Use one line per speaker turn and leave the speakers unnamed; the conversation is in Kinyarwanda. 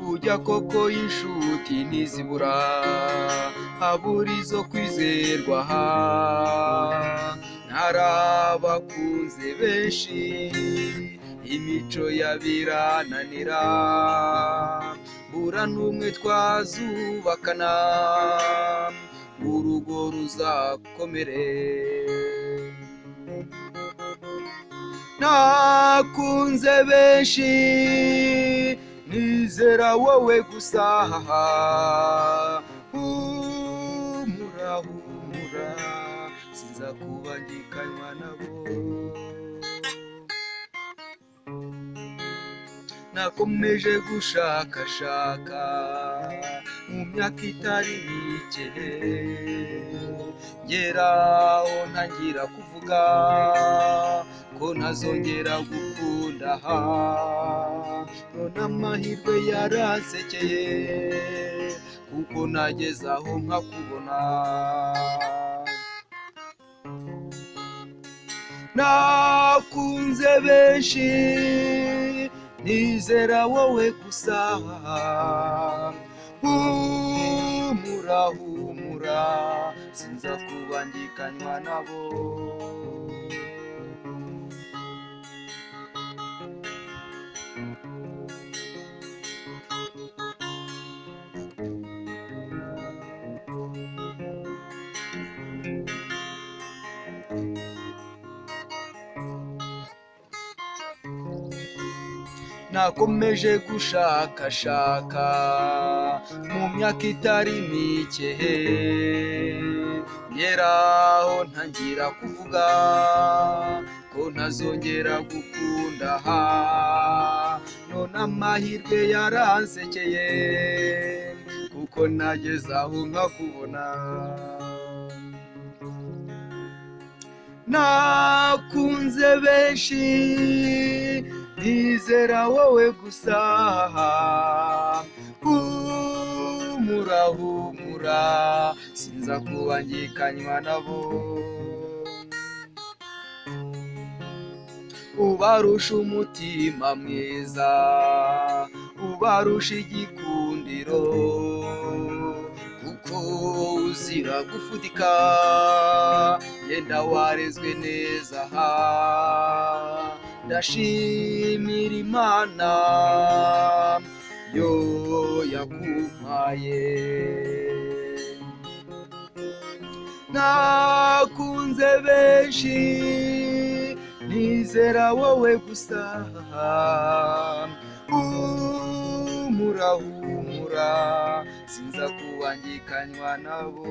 Ujya koko inshuti ntizibura, habura izo kwizerwa, ntarabakunze benshi, imico yabirananira, bura n'umwe twazubakana, urugo ruzakomere. Nakunze benshi, nizera wowe gusa, humura humura, sinza kubangikanywa nabo. Nakomeje gushakashaka mu myaka itari mike, ngeraho ntangira kuvuga ko ntazongera gukunda, none amahirwe yaransekeye, kuko nageze aho nkakubona. Nakunze benshi, nizera wowe gusa, humura humura, sinza kubangikanywa nabo. Nakomeje gushakashaka mu myaka itari mike, ngeraho ntangira kuvuga ko ntazongera gukunda, none amahirwe yaransekeye, kuko nageze aho nkakubona. Nakunze benshi, nizera wowe gusa, humura humura, sinza kubangikanywa nabo. Ubarusha umutima mwiza, ubarusha igikundiro, kuko uzira gufudika, yenda warezwe neza, ndashimira Imana yo yakumpaye. Nakunze benshi, nizera wowe gusa, humura humura, sinza kubangikanywa nabo.